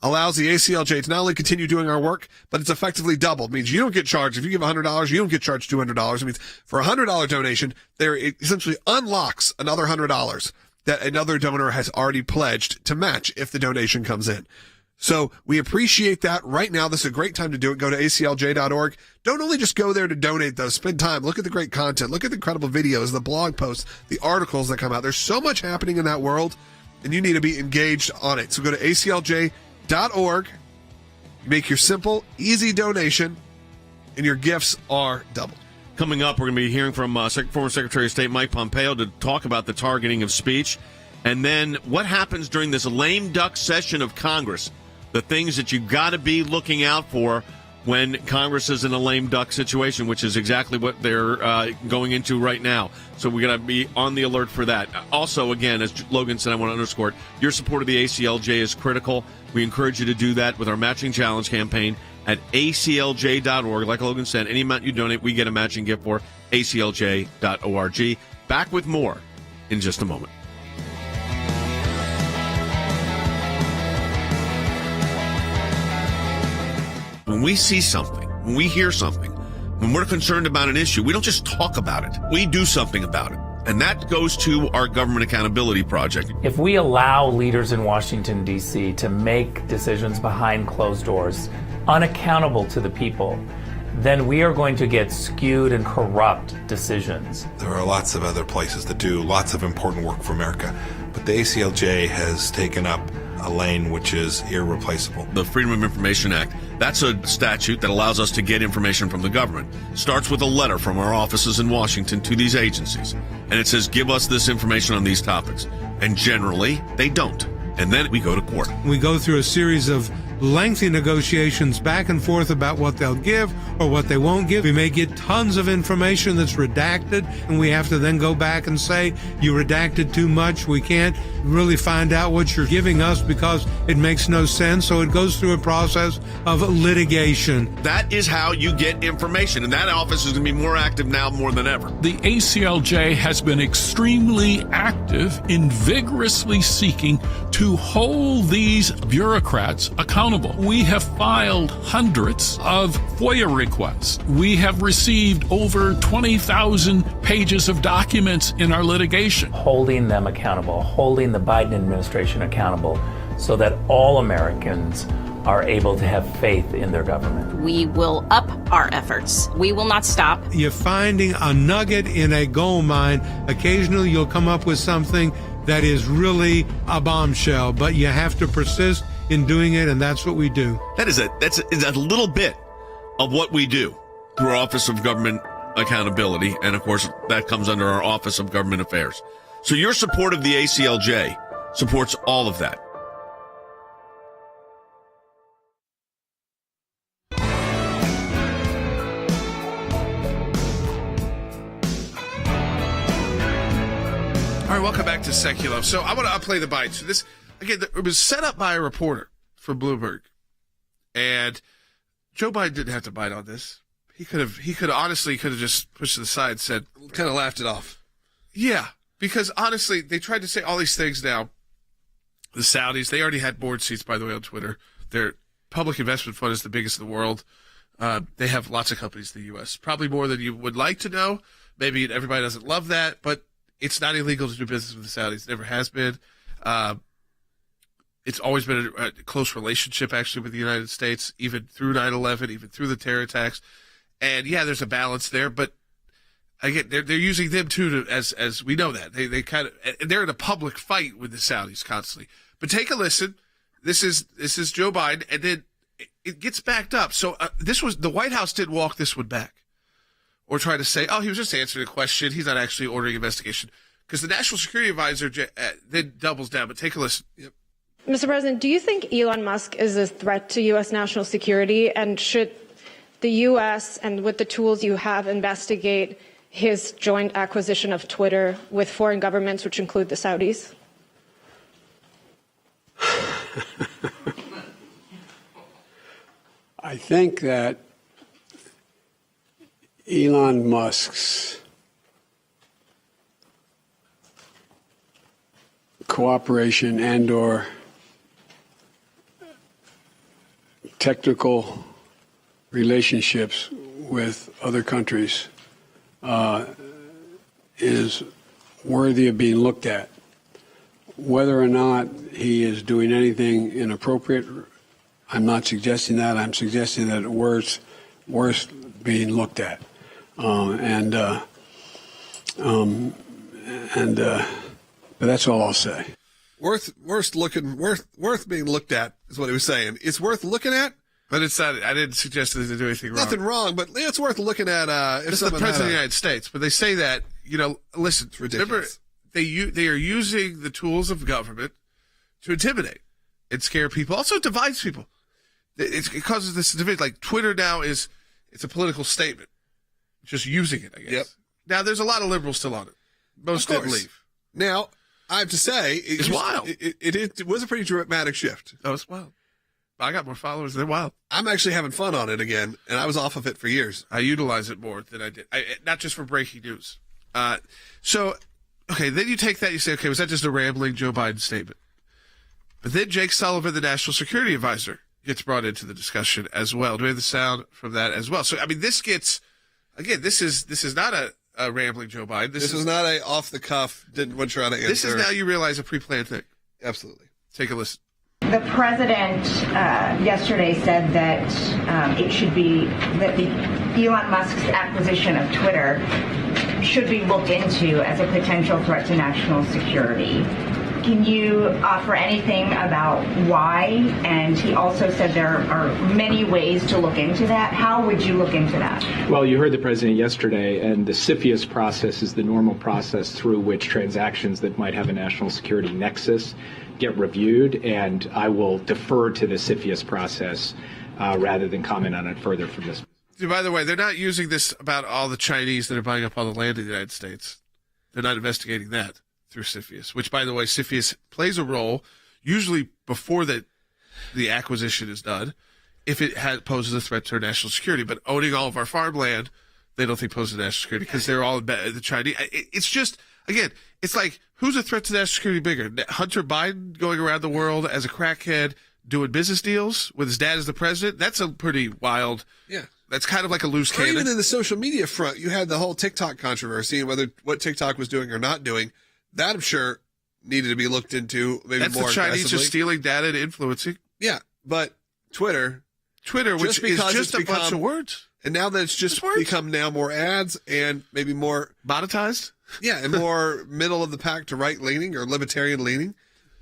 allows the ACLJ to not only continue doing our work, but it's effectively doubled. It means you don't get charged. If you give $100, you don't get charged $200. It means for a $100 donation, it essentially unlocks another $100 that another donor has already pledged to match if the donation comes in. So we appreciate that. Right now, this is a great time to do it. Go to ACLJ.org. Don't only just go there to donate, though. Spend time. Look at the great content. Look at the incredible videos, the blog posts, the articles that come out. There's so much happening in that world, and you need to be engaged on it. So go to ACLJ.org. Make your simple, easy donation, and your gifts are doubled. Coming up, we're going to be hearing from former Secretary of State Mike Pompeo to talk about the targeting of speech. And then what happens during this lame duck session of Congress, the things that you got to be looking out for when Congress is in a lame duck situation, which is exactly what they're going into right now. So we got to be on the alert for that. Also, again, as Logan said, I want to underscore it, your support of the ACLJ is critical. We encourage you to do that with our Matching Challenge campaign at aclj.org. Like Logan said, any amount you donate, we get a matching gift for aclj.org. Back with more in just a moment. When we see something, when we hear something, when we're concerned about an issue, we don't just talk about it. We do something about it. And that goes to our Government Accountability Project. If we allow leaders in Washington, D.C. to make decisions behind closed doors, unaccountable to the people, then we are going to get skewed and corrupt decisions. There are lots of other places that do lots of important work for America, but the ACLJ has taken up a lane which is irreplaceable. The Freedom of Information Act, that's a statute that allows us to get information from the government. Starts with a letter from our offices in Washington to these agencies. And it says, give us this information on these topics. And generally, they don't. And then we go to court. We go through a series of lengthy negotiations back and forth about what they'll give or what they won't give. We may get tons of information that's redacted, and we have to then go back and say, you redacted too much. We can't really find out what you're giving us because it makes no sense. So it goes through a process of litigation. That is how you get information, and that office is going to be more active now more than ever. The ACLJ has been extremely active in vigorously seeking to hold these bureaucrats accountable. We have filed hundreds of FOIA requests. We have received over 20,000 pages of documents in our litigation. Holding them accountable, holding the Biden administration accountable so that all Americans are able to have faith in their government. We will up our efforts. We will not stop. You're finding a nugget in a gold mine. Occasionally you'll come up with something that is really a bombshell, but you have to persist in doing it, and that's what we do. That's a little bit of what we do through our Office of Government Accountability, and of course that comes under our Office of Government Affairs. So your support of the ACLJ supports all of that. All right, welcome back to Secular. So I want to play the bite. So this, again, it was set up by a reporter for Bloomberg, and Joe Biden didn't have to bite on this. He could have just pushed it aside and said, kind of laughed it off. Yeah, because honestly, they tried to say all these things now. The Saudis, they already had board seats, by the way, on Twitter. Their public investment fund is the biggest in the world. They have lots of companies in the U.S., probably more than you would like to know. Maybe everybody doesn't love that, but it's not illegal to do business with the Saudis. It never has been. It's always been a close relationship, actually, with the United States, even through 9/11, even through the terror attacks. And yeah, there's a balance there, but again, they're using them too as we know that they kind of, they're in a public fight with the Saudis constantly. But take a listen. This is Joe Biden, and then it gets backed up. So the White House didn't walk this one back, or try to say, oh, he was just answering a question. He's not actually ordering investigation, because the National Security Advisor then doubles down. But take a listen. Yep. Mr. President, do you think Elon Musk is a threat to U.S. national security, and should the U.S. and with the tools you have investigate his joint acquisition of Twitter with foreign governments, which include the Saudis? I think that Elon Musk's cooperation and/or technical relationships with other countries is worthy of being looked at. Whether or not he is doing anything inappropriate, I'm not suggesting that. I'm suggesting that it's worth being looked at. But that's all I'll say. Worth being looked at is what he was saying. It's worth looking at, but it's not. I didn't suggest that they do anything wrong. Nothing wrong, but it's worth looking at. It's the president of the United States, but they say that, listen. It's ridiculous. Remember, they are using the tools of government to intimidate and scare people. Also, it divides people. It causes this division. Like Twitter now it's a political statement. Just using it, I guess. Yep. Now there's a lot of liberals still on it. Most didn't leave. Now, I have to say, it's wild. It was a pretty dramatic shift. Oh, it's wild. I got more followers. They're wild. I'm actually having fun on it again, and I was off of it for years. I utilize it more than I did. Not just for breaking news. Okay, then you take that, you say, okay, was that just a rambling Joe Biden statement? But then Jake Sullivan, the National Security Advisor, gets brought into the discussion as well. Do we have the sound from that as well? So, I mean, this is not a rambling Joe Biden. This is not a off the cuff, didn't want to try to answer. This is now you realize a pre-planned thing. Absolutely. Take a listen. The president yesterday said that it should be that the Elon Musk's acquisition of Twitter should be looked into as a potential threat to national security. Can you offer anything about why? And he also said there are many ways to look into that. How would you look into that? Well, you heard the president yesterday, and the CFIUS process is the normal process through which transactions that might have a national security nexus get reviewed, and I will defer to the CFIUS process rather than comment on it further from this. By the way, they're not using this about all the Chinese that are buying up all the land in the United States. They're not investigating that through CFIUS, which, by the way, CFIUS plays a role usually before the acquisition is done if it poses a threat to our national security. But owning all of our farmland, they don't think poses national security because they're all the Chinese. It's just, again, it's like, who's a threat to national security bigger? Hunter Biden going around the world as a crackhead doing business deals with his dad as the president? That's a pretty wild... Yeah. That's kind of like a loose cannon. Even in the social media front, you had the whole TikTok controversy and whether what TikTok was doing or not doing. That, I'm sure, needed to be looked into maybe more aggressively. That's the Chinese just stealing data and influencing. Yeah, but Twitter, which is just a bunch of words. And now that it's just become now more ads and maybe more... monetized? Yeah, and more middle of the pack to right-leaning or libertarian leaning.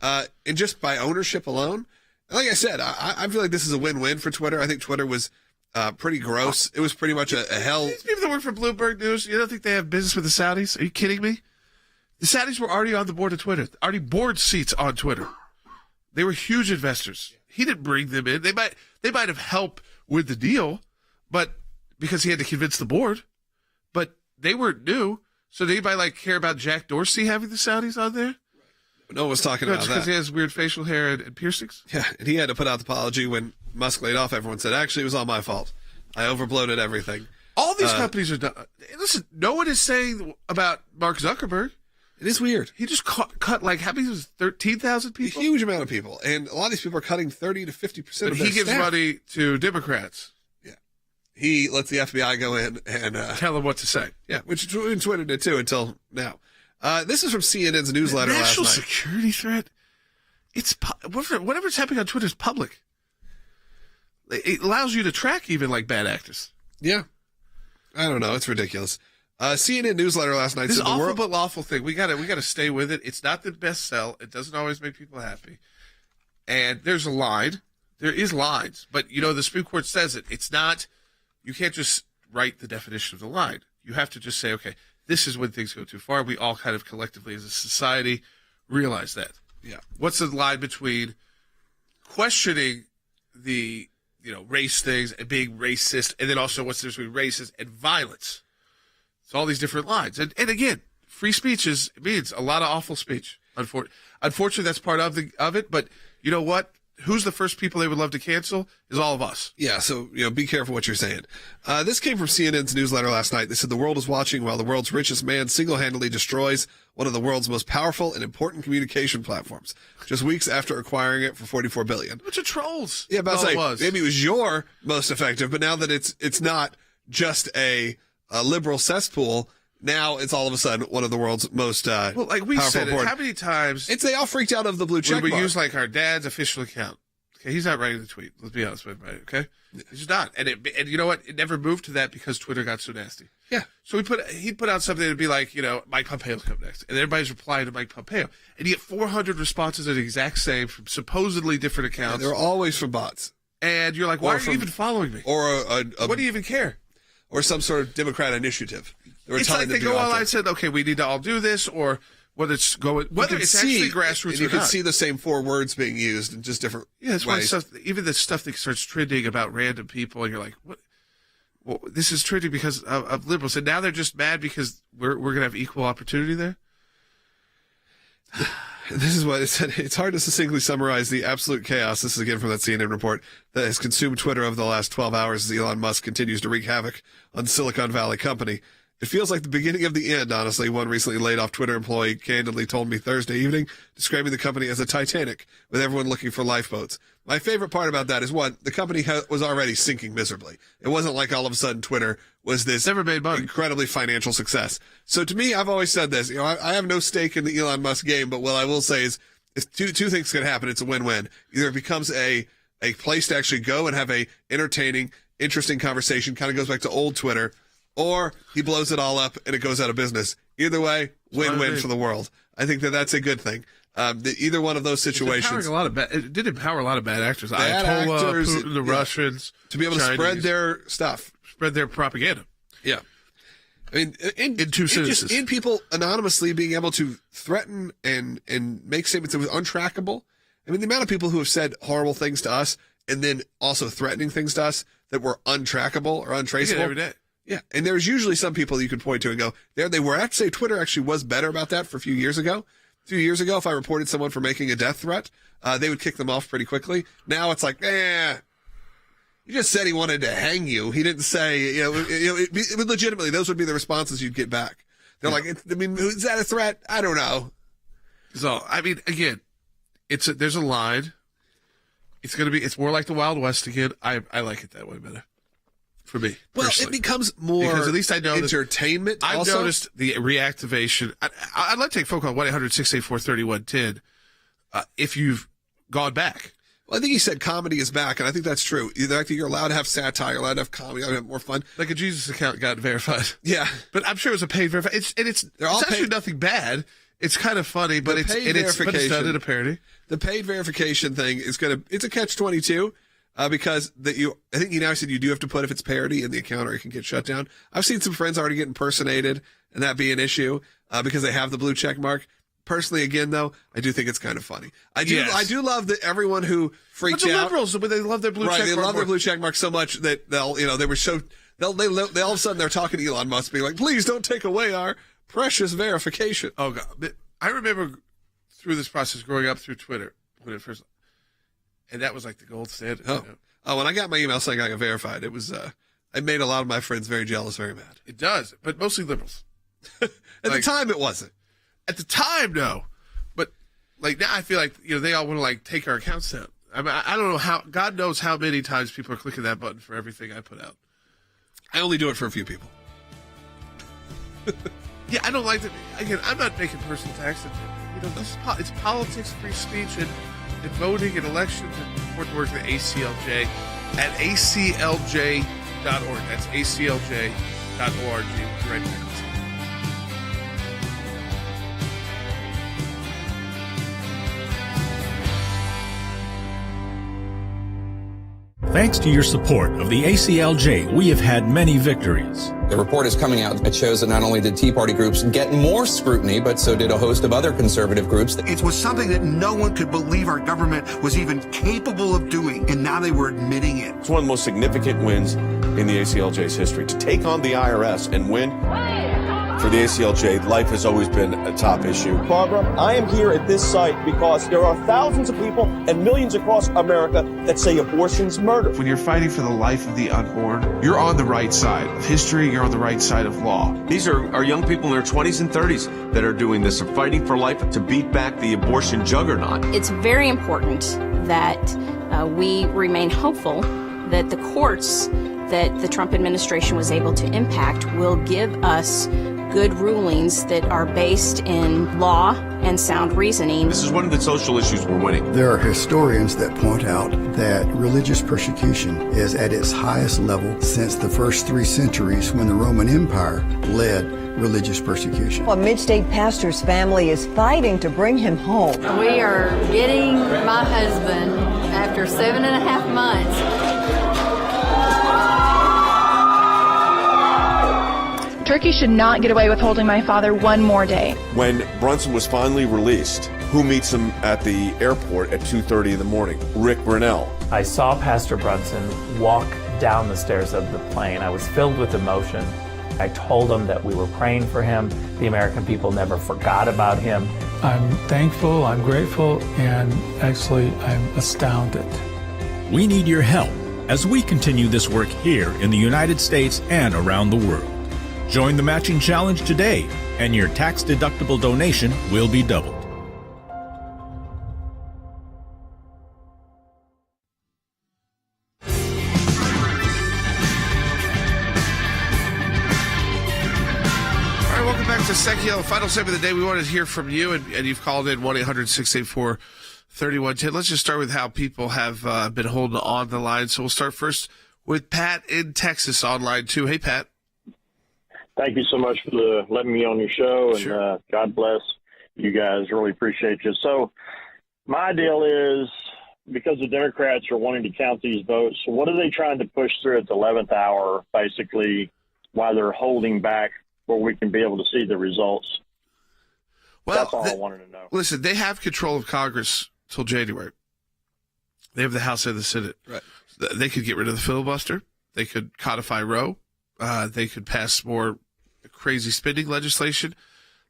And just by ownership alone. Like I said, I feel like this is a win-win for Twitter. I think Twitter was... pretty gross. It was pretty much a hell. These people that work for Bloomberg News, you don't think they have business with the Saudis? Are you kidding me? The Saudis were already on the board of Twitter, already board seats on Twitter. They were huge investors. He didn't bring them in. They might have helped with the deal, but because he had to convince the board. But they weren't new. So did anybody care about Jack Dorsey having the Saudis on there? No one was talking about that. Because he has weird facial hair and piercings? Yeah, and he had to put out the apology when Musk laid off. Everyone said, actually, it was all my fault. I overbloated everything. All these companies are done. Listen, no one is saying about Mark Zuckerberg. It is weird. He just cut how many was 13,000 people? A huge amount of people. And a lot of these people are cutting 30 to 50% of their staff. He gives money to Democrats. Yeah. He lets the FBI go in and tell them what to say. Yeah, which Twitter did too until now. This is from CNN's newsletter last night. National security threat? It's whatever's happening on Twitter is public. It allows you to track even bad actors. Yeah. I don't know. It's ridiculous. CNN newsletter last night said the awful but lawful thing. We gotta stay with it. It's not the best sell. It doesn't always make people happy. And there's a line. There is lines, but the Supreme Court says it. It's not. You can't just write the definition of the line. You have to just say, okay, this is when things go too far. We all kind of collectively as a society realize that. Yeah. What's the line between questioning the race things and being racist, and then also what's the difference between racist and violence? It's all these different lines. And again, free speech means a lot of awful speech. Unfortunately, that's part of it. But you know what? Who's the first people they would love to cancel is all of us. Yeah, so, be careful what you're saying. This came from CNN's newsletter last night. They said the world is watching while the world's richest man single-handedly destroys one of the world's most powerful and important communication platforms, just weeks after acquiring it for $44 billion. Bunch of trolls. Yeah, but maybe it was your most effective, but now that it's not just a liberal cesspool, now it's all of a sudden one of the world's most we said it, how many times they all freaked out of the blue check mark. We use our dad's official account. Okay, he's not writing the tweet. Let's be honest with him, okay? He's not. And you know what? It never moved to that because Twitter got so nasty. Yeah. So he'd put out something that'd be Mike Pompeo's coming next. And everybody's replying to Mike Pompeo. And you get 400 responses that are the exact same from supposedly different accounts. Yeah, they're always from bots. And you're like, why are you even following me? Or what do you even care? Or some sort of Democrat initiative. It's like they go online and said, okay, we need to all do this, or whether it's actually grassroots or not. You can see the same 4 words being used in just different ways. That's why even the stuff that starts trending about random people, and you're like, what? Well, this is trending because of liberals. And now they're just mad because we're going to have equal opportunity there? This is what it said. It's hard to succinctly summarize the absolute chaos. This is again from that CNN report that has consumed Twitter over the last 12 hours as Elon Musk continues to wreak havoc on Silicon Valley company. It feels like the beginning of the end, honestly. One recently laid off Twitter employee candidly told me Thursday evening, describing the company as a Titanic with everyone looking for lifeboats. My favorite part about that is, one, the company was already sinking miserably. It wasn't like all of a sudden Twitter was this incredibly financial success. So to me, I've always said this, I have no stake in the Elon Musk game, but what I will say is two things can happen. It's a win-win. Either it becomes a place to actually go and have a entertaining, interesting conversation, kind of goes back to old Twitter, or he blows it all up and it goes out of business. Either way, win-win for the world. I think that's a good thing. Either one of those situations. It did empower a lot of bad actors. Bad Ayatollah, actors, Putin, the Russians. To be able to spread their stuff. Spread their propaganda. Yeah. I mean, in two sentences. In people anonymously being able to threaten and make statements that was untrackable. I mean, the amount of people who have said horrible things to us and then also threatening things to us that were untrackable or untraceable. Every day. Yeah. And there's usually some people you can point to and go, there they were. I have to say Twitter actually was better about that for a few years ago. A few years ago, if I reported someone for making a death threat, they would kick them off pretty quickly. Now it's like, he just said he wanted to hang you. He didn't say, it would legitimately, those would be the responses you'd get back. They're like, is that a threat? I don't know. So, I mean, again, there's a line. It's more like the Wild West again. I like it that way better. For me. Well, personally. it becomes more because at least I know entertainment. I've also noticed the reactivation. I'd like to take a phone call 1-800-684-3110 if you've gone back. Well, I think he said comedy is back, and I think that's true. You're allowed to have satire, you're allowed to have comedy, allowed to have more fun. Like a Jesus account got verified. Yeah. But I'm sure it was a paid verification. It's actually nothing bad. It's kind of funny, but it's done in a parody. The paid verification thing is it's a catch-22 because I think you now said you do have to put if it's parody in the account or it can get shut down. I've seen some friends already get impersonated and that be an issue because they have the blue check mark. Personally, again, though, I do think it's kind of funny. I do love that everyone who freaked out. But the liberals, they love their blue check mark. They love their blue check mark so much that they all of a sudden they're talking to Elon Musk being like, please don't take away our precious verification. Oh, God. I remember through this process growing up through Twitter when it first, and that was like the gold standard. Oh, when I got my email saying I got verified, it was, it made a lot of my friends very jealous, very mad. It does, but mostly liberals. At the time, it wasn't. At the time, no. But like now I feel like, they all want to like take our accounts down. I mean, I don't know how, God knows how many times people are clicking that button for everything I put out. I only do it for a few people. Yeah, I don't like that. Again, I'm not making personal attacks. It's politics, free speech, and voting and elections and important work at the ACLJ at aclj.org. That's aclj.org. Right back. Thanks to your support of the ACLJ, we have had many victories. The report is coming out. It shows that not only did Tea Party groups get more scrutiny, but so did a host of other conservative groups. It was something that no one could believe our government was even capable of doing, and now they were admitting it. It's one of the most significant wins in the ACLJ's history. To take on the IRS and win, for the ACLJ, life has always been a top issue. Barbara, I am here at this site because there are thousands of people and millions across America that say abortion's murder. When you're fighting for the life of the unborn, you're on the right side of history, you're on the right side of law. These are young people in their 20s and 30s that are doing this, are fighting for life to beat back the abortion juggernaut. It's very important that we remain hopeful that the courts that the Trump administration was able to impact will give us good rulings that are based in law and sound reasoning. This is one of the social issues we're winning. There are historians that point out that religious persecution is at its highest level since the first 3 centuries when the Roman Empire led religious persecution. A mid-state pastor's family is fighting to bring him home. We are getting my husband after 7.5 months. Turkey should not get away with holding my father one more day. When Brunson was finally released, who meets him at the airport at 2:30 in the morning? Rick Brunell. I saw Pastor Brunson walk down the stairs of the plane. I was filled with emotion. I told him that we were praying for him. The American people never forgot about him. I'm thankful, I'm grateful, and actually I'm astounded. We need your help as we continue this work here in the United States and around the world. Join the matching challenge today, and your tax-deductible donation will be doubled. Welcome back to Secular. Final segment of the day. We wanted to hear from you, and you've called in 1-800-684-3110. Let's just start with how people have been holding on the line. So we'll start first with Pat in Texas on line 2. Hey, Pat. Thank you so much for letting me on your show, and God bless you guys. Really appreciate you. So my deal is, because the Democrats are wanting to count these votes, what are they trying to push through at the 11th hour, basically, while they're holding back where we can be able to see the results? Well, that's all I wanted to know. Listen, they have control of Congress till January. They have the House and the Senate. Right. They could get rid of the filibuster. They could codify Roe. They could pass more crazy spending legislation.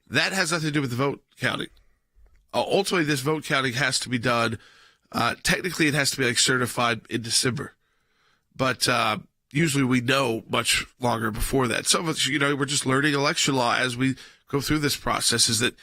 That has nothing to do with the vote counting. Ultimately, this vote counting has to be done. Technically, it has to be certified in December, but usually we know much longer before that. Some of us, we're just learning election law as we go through this process. Is that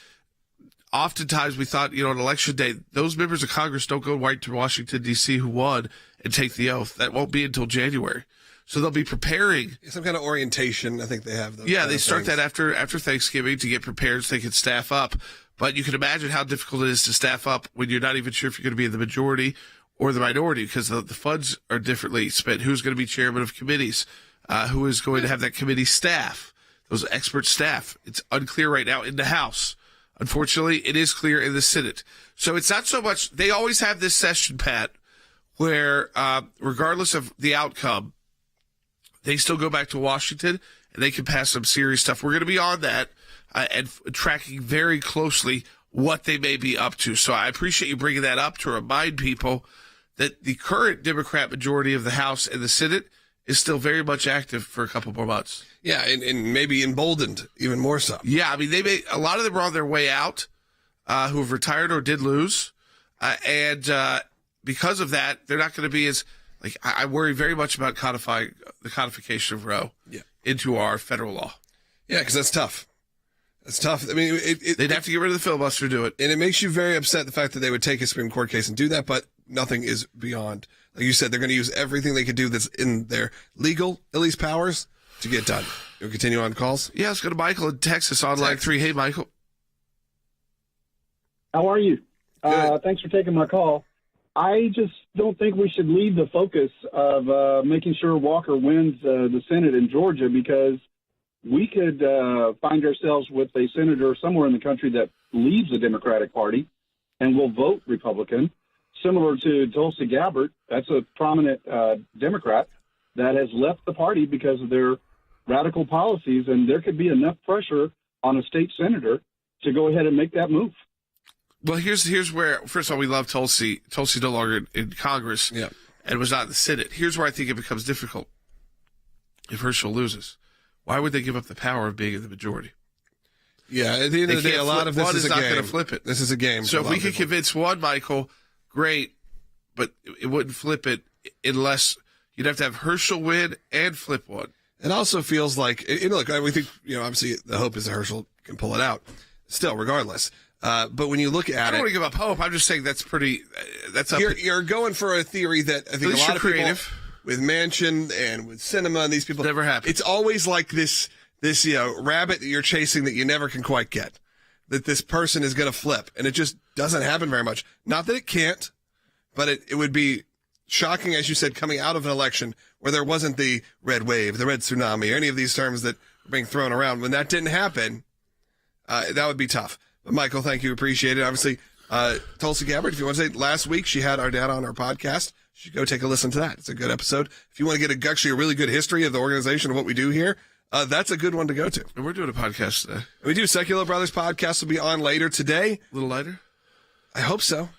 oftentimes we thought, on election day, those members of Congress don't go right to Washington D.C. who won and take the oath. That won't be until January. So they'll be preparing some kind of orientation. I think they have those. Yeah, they start that after Thanksgiving to get prepared so they can staff up. But you can imagine how difficult it is to staff up when you're not even sure if you're going to be in the majority or the minority, because the funds are differently spent. Who's going to be chairman of committees? Who is going to have that committee staff? Those expert staff. It's unclear right now in the House. Unfortunately, it is clear in the Senate. So it's not so much. They always have this session, Pat, where regardless of the outcome, they still go back to Washington and they can pass some serious stuff. We're going to be on that and tracking very closely what they may be up to. So I appreciate you bringing that up to remind people that the current Democrat majority of the House and the Senate is still very much active for a couple more months. Yeah, and maybe emboldened even more so. Yeah, I mean, a lot of them are on their way out who have retired or did lose. And because of that, they're not going to be as, I worry very much about the codification of Roe into our federal law. Yeah, because that's tough. That's tough. I mean, they'd have to get rid of the filibuster to do it. And it makes you very upset, the fact that they would take a Supreme Court case and do that, but nothing is beyond. Like you said, they're going to use everything they could do that's in their legal, at least, powers to get done. You'll continue on calls? Yeah, let's go to Michael in Texas on line 3. Hey, Michael. How are you? Thanks for taking my call. I just don't think we should leave the focus of making sure Walker wins the Senate in Georgia, because we could find ourselves with a senator somewhere in the country that leaves the Democratic Party and will vote Republican, similar to Tulsi Gabbard. That's a prominent Democrat that has left the party because of their radical policies, and there could be enough pressure on a state senator to go ahead and make that move. Well, here's where, first of all, we love Tulsi. Tulsi no longer in Congress and was not in the Senate. Here's where I think it becomes difficult. If Herschel loses, why would they give up the power of being in the majority? Yeah, at the end of the day, a lot of this is a game. One is not going to flip it. This is a game. So if we could convince one, Michael, great, but it wouldn't flip it unless you'd have to have Herschel win and flip one. It also feels like, look, we think, obviously the hope is that Herschel can pull it out. Still, regardless. But when you look at it, I don't want to give up hope. I'm just saying that's pretty. You're going for a theory that I think a lot of people with Manchin and with Sinema and these people never happen. It's always like this rabbit that you're chasing that you never can quite get. That this person is going to flip, and it just doesn't happen very much. Not that it can't, but it would be shocking, as you said, coming out of an election where there wasn't the red wave, the red tsunami, or any of these terms that are being thrown around. When that didn't happen, that would be tough. But Michael, thank you. Appreciate it. Obviously, Tulsi Gabbard, if you want to say, last week she had our dad on our podcast. You should go take a listen to that. It's a good episode. If you want to get actually a really good history of the organization of what we do here, that's a good one to go to. And we're doing a podcast today. We do. Secular Brothers podcast will be on later today. A little later? I hope so.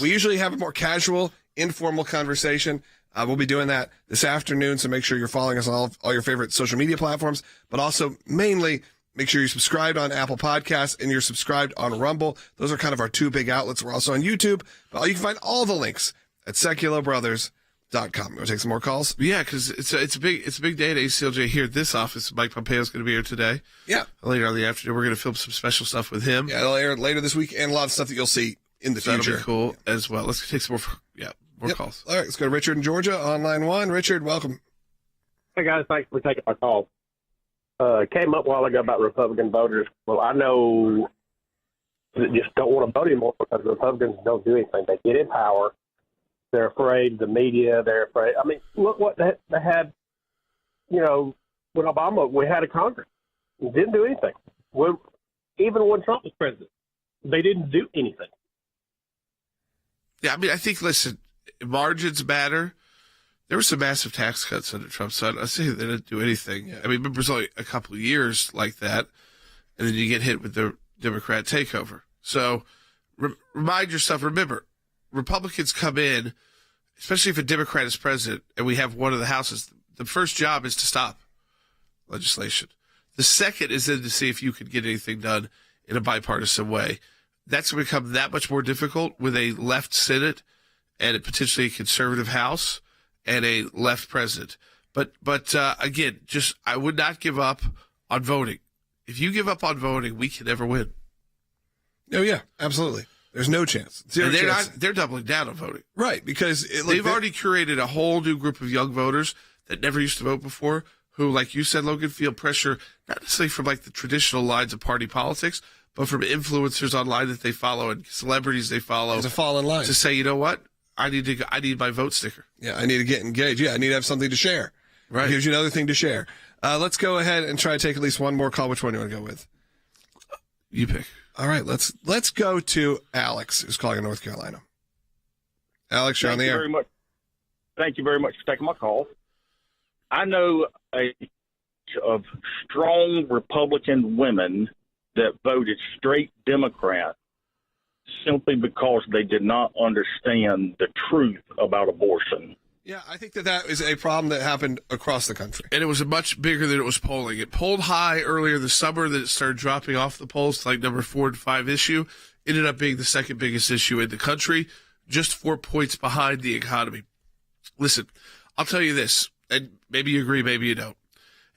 We usually have a more casual, informal conversation. We'll be doing that this afternoon, so make sure you're following us on all your favorite social media platforms, but also mainly make sure you're subscribed on Apple Podcasts and you're subscribed on Rumble. Those are kind of our two big outlets. We're also on YouTube, but you can find all the links at secularbrothers.com. You want to take some more calls? Yeah, because it's a big day at ACLJ here at this office. Mike Pompeo is going to be here today. Yeah. Later on in the afternoon, we're going to film some special stuff with him. Yeah, it'll air later this week, and a lot of stuff that you'll see in the future. That'll be cool as well. Let's take some more calls. All right, let's go to Richard in Georgia on line 1. Richard, welcome. Hey, guys. Thanks for taking my call. Came up a while ago about Republican voters. Well, I know that just don't want to vote anymore because the Republicans don't do anything. They get in power. They're afraid of the media. They're afraid. I mean, look what they had, when we had a Congress. It didn't do anything. Even when Trump was president. they didn't do anything. Yeah, I mean, I think, listen, margins matter. There were some massive tax cuts under Trump, so I say they didn't do anything. I mean, remember, it was only a couple of years like that, and then you get hit with the Democrat takeover. So remind yourself, remember, Republicans come in, especially if a Democrat is president, and we have one of the houses, the first job is to stop legislation. The second is then to see if you can get anything done in a bipartisan way. That's going to become that much more difficult with a left Senate and potentially a conservative House and a left president. But again, just I would not give up on voting. If you give up on voting, we can never win. Oh yeah, absolutely. There's no chance. Zero and chance. They're doubling down on voting. Right, because they've already curated a whole new group of young voters that never used to vote before, who, like you said, Logan, feel pressure not necessarily from like the traditional lines of party politics, but from influencers online that they follow and celebrities they follow to fall in line, to say, you know what, I need my vote sticker. Yeah, I need to get engaged. Yeah, I need to have something to share. Right, here's another thing to share. Let's go ahead and try to take at least one more call. Which one do you want to go with? You pick. All right, let's go to Alex, who's calling in North Carolina. Alex, you're on the air. Thank you very much for taking my call. I know of strong Republican women that voted straight Democrat simply because they did not understand the truth about abortion. Yeah, I think that is a problem that happened across the country. And it was much bigger than it was polling. It polled high earlier this summer, then it started dropping off the polls to like number 4 and 5 issue. Ended up being the second biggest issue in the country, just 4 points behind the economy. Listen, I'll tell you this, and maybe you agree, maybe you don't.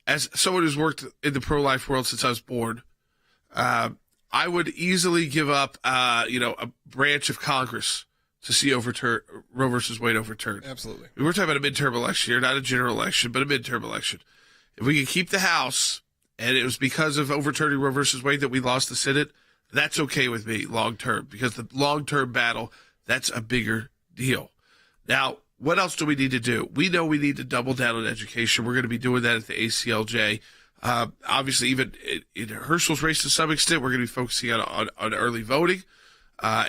As someone who's worked in the pro-life world since I was born, I would easily give up, a branch of Congress to see Roe versus Wade overturned. Absolutely. We're talking about a midterm election here, not a general election, but a midterm election. If we could keep the House, and it was because of overturning Roe versus Wade that we lost the Senate, that's okay with me long term, because the long-term battle, that's a bigger deal. Now, what else do we need to do? We know we need to double down on education. We're going to be doing that at the ACLJ. Obviously, even in Herschel's race to some extent, we're going to be focusing on early voting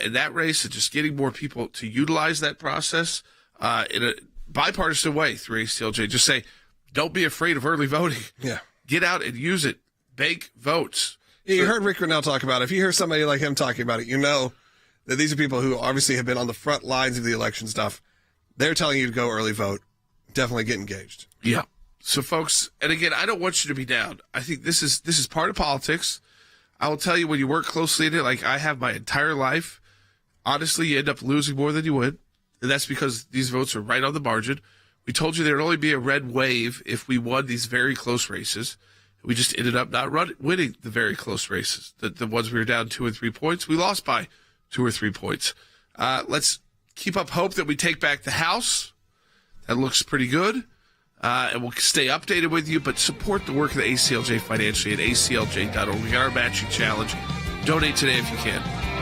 in that race and just getting more people to utilize that process in a bipartisan way through ACLJ. Just say, don't be afraid of early voting. Yeah. Get out and use it. Bank votes. Yeah, you heard Rick Grinnell talk about it. If you hear somebody like him talking about it, you know that these are people who obviously have been on the front lines of the election stuff. They're telling you to go early vote. Definitely get engaged. Yeah. So, folks, and again, I don't want you to be down. I think this is part of politics. I will tell you, when you work closely in it, like I have my entire life, honestly, you end up losing more than you would. And that's because these votes are right on the margin. We told you there would only be a red wave if we won these very close races. We just ended up not winning the very close races. The ones we were down 2 and 3 points, we lost by 2 or 3 points. Let's keep up hope that we take back the House. That looks pretty good. And we'll stay updated with you, but support the work of the ACLJ financially at aclj.org. We got our matching challenge. Donate today if you can.